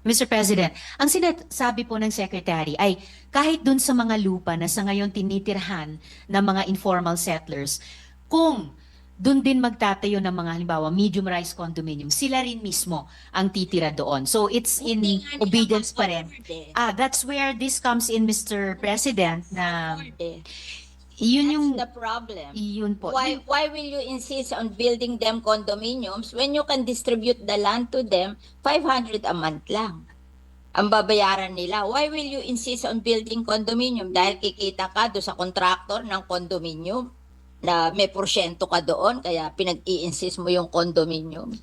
Mr. President, ang sinasabi po ng Secretary ay kahit dun sa mga lupa na sa ngayon tinitirhan ng mga informal settlers, kung dun din magtatayo ng mga halimbawa medium-rise condominium, sila rin mismo ang titira doon. So it's in Hindi nga nila obedience pa rin. ma-afford eh. That's where this comes in, Mr. President, na Afford eh. yun That's yung, the problem. yun po. Why will you insist on building them condominiums when you can distribute the land to them 500 a month lang? Ang babayaran nila. Why will you insist on building condominium? Dahil kikita ka do sa contractor ng condominium na may porsyento ka doon, kaya pinag-i-insist mo yung condominium.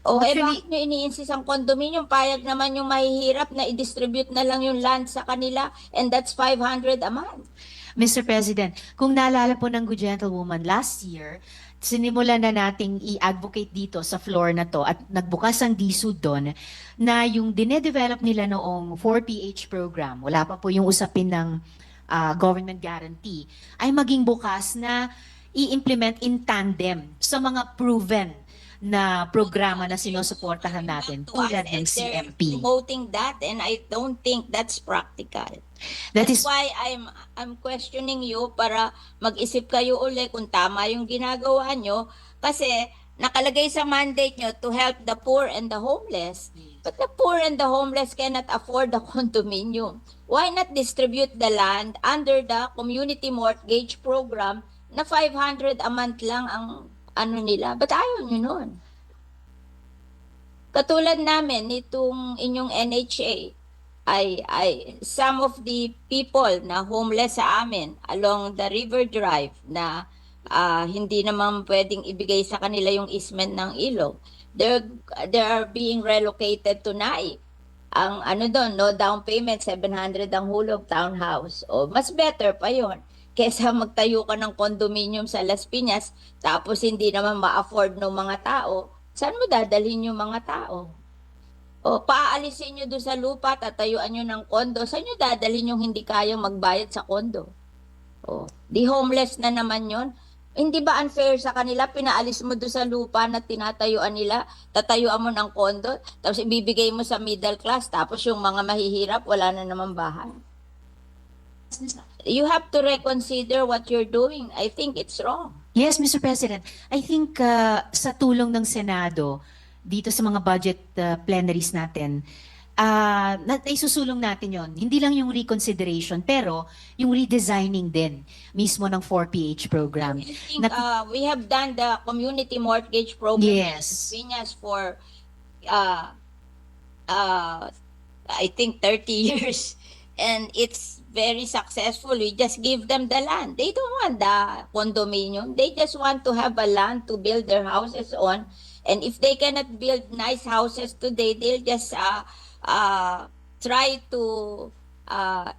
O Actually- bakit nyo ini-insist ang condominium? Payag naman yung mahihirap na i-distribute na lang yung land sa kanila, and that's 500 a month. Mr. President, kung naalala po ng Good Gentlewoman last year, sinimulan na nating i-advocate dito sa floor na to at nagbukas ang DSUD doon na yung dinedevelop nila noong 4PH program, wala pa po yung usapin ng government guarantee, ay maging bukas na i-implement in tandem sa mga proven na programa na sinusuportahan natin tulad ng CMP. Promoting that, and I don't think that's practical. That That's is why I'm questioning you para mag-isip kayo uli kung tama yung ginagawa nyo, kasi nakalagay sa mandate nyo to help the poor and the homeless. But the poor and the homeless cannot afford the condominium. Why not distribute the land under the community mortgage program na 500 a month lang ang ano nila? Ba't ayaw nyo nun? Katulad namin, nitong inyong NHA, ay some of the people na homeless sa amin along the River Drive na hindi naman pwedeng ibigay sa kanila yung easement ng ilog, they are being relocated to Naik. Ang ano doon, no down payment, 700 ang hulog, townhouse. O mas better pa yon kesa magtayo ka ng condominium sa Las Piñas tapos hindi naman ma-afford ng mga tao. Saan mo dadalhin yung mga tao? O paalisin nyo doon sa lupa, tatayuan nyo ng kondo, saan nyo dadalhin yung hindi kayang magbayad sa kondo? O, di homeless na naman yon. Hindi ba unfair sa kanila? Pinaalis mo doon sa lupa na tinatayuan nila, tatayuan mo ng kondo, tapos ibibigay mo sa middle class, tapos yung mga mahihirap, wala na naman bahay. You have to reconsider what you're doing. I think it's wrong. Yes, Mr. President. I think sa tulong ng Senado, dito sa mga budget plenaries natin, isusulong natin yon. Hindi lang yung reconsideration, pero yung redesigning din mismo ng 4PH program. I think we have done the community mortgage program Yes. in Piñas for I think 30 years, and it's very successful. We just give them the land. They don't want the condominium. They just want to have a land to build their houses on. And if they cannot build nice houses today, they'll just try to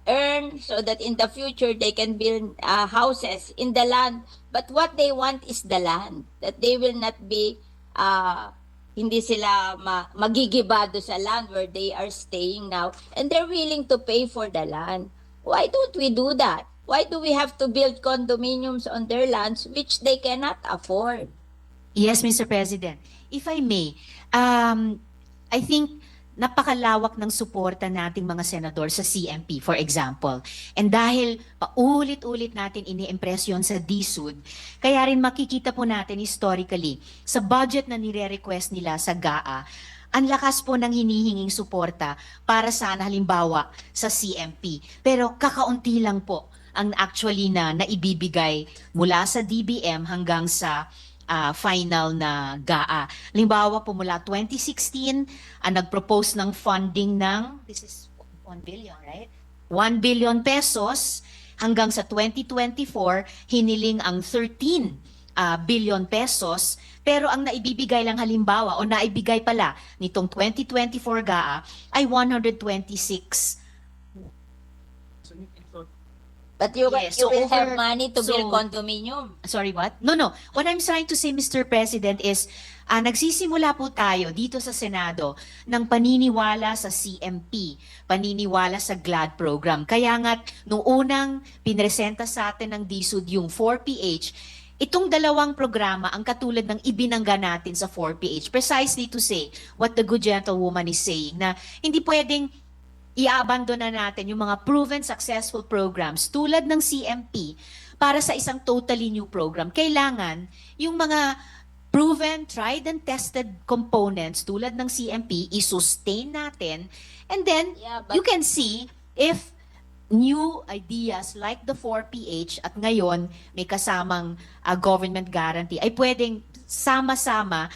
earn so that in the future they can build houses in the land. But what they want is the land. That they will not be, hindi sila magigibado sa land where they are staying now. And they're willing to pay for the land. Why don't we do that? Why do we have to build condominiums on their lands which they cannot afford? Yes, Mr. President. If I may, I think napakalawak ng suporta nating mga senador sa CMP, for example. And dahil paulit-ulit natin ini-impress yun sa DSUD, kaya rin makikita po natin historically, sa budget na nire-request nila sa GAA, ang lakas po ng hinihinging suporta para sana halimbawa sa CMP. Pero kakaunti lang po ang actually na naibibigay mula sa DBM hanggang sa final na GAA. Halimbawa po mula 2016, nag-propose ng funding ng, this is 1 billion, right? 1 billion pesos hanggang sa 2024, hiniling ang 13 billion pesos. Pero ang naibibigay lang halimbawa o naibigay pala nitong 2024 GAA ay 126. But you, Yes, you so will have over- money to so- build condominium. Sorry, what? No. What I'm trying to say, Mr. President, is nagsisimula po tayo dito sa Senado ng paniniwala sa CMP, paniniwala sa GLAD program. Kaya nga, nung unang pinresenta sa atin ng DSUD yung 4PH, Itong dalawang programa ang katulad ng ibinangga natin sa 4PH precisely to say what the good gentlewoman is saying, na hindi pwedeng i-abandona natin yung mga proven successful programs tulad ng CMP para sa isang totally new program. Kailangan yung mga proven, tried and tested components tulad ng CMP i-sustain natin, and then Yeah, you but can see if new ideas like the 4PH at ngayon may kasamang government guarantee ay pwedeng sama-sama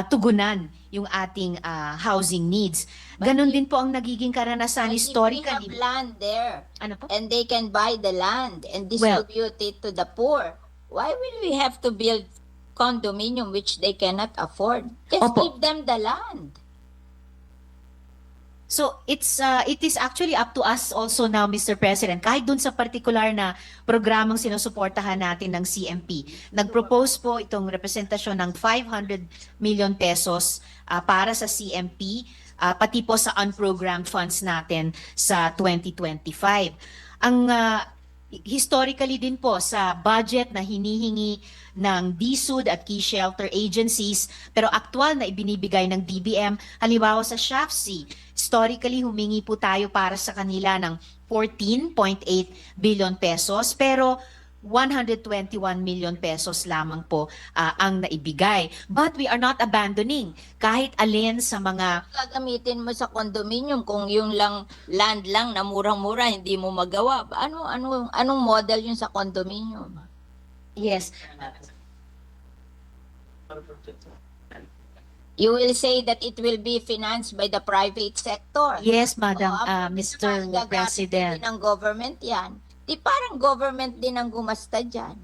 tugunan yung ating housing needs. Ganon din po ang nagiging karanasan if we have historically. land there, Ano po? and they can buy the land and Well- distribute it to the poor, why will we have to build condominium which they cannot afford? Just Opo. give them the land. So it is actually up to us also now, Mr. President, kahit dun sa particular na programang sinusuportahan natin ng CMP. Nag-propose po itong representasyon ng 500 million pesos para sa CMP, pati po sa unprogrammed funds natin sa 2025. Ang historically din po sa budget na hinihingi ng DSUD at key shelter agencies, pero aktual na ibinibigay ng DBM, halimbawa sa SHAFC, historically humingi po tayo para sa kanila ng 14.8 billion pesos, pero 121 million pesos lamang po ang naibigay. But we are not abandoning kahit alin sa mga Gagamitin mo sa condominium kung yung land lang na murang-mura hindi mo magawa. Anong model yun sa condominium? yes, You will say that it will be financed by the private sector. yes, Madam Naman, Mr. gagamitin President. din ng government yan. Di parang government din ang gumasta dyan.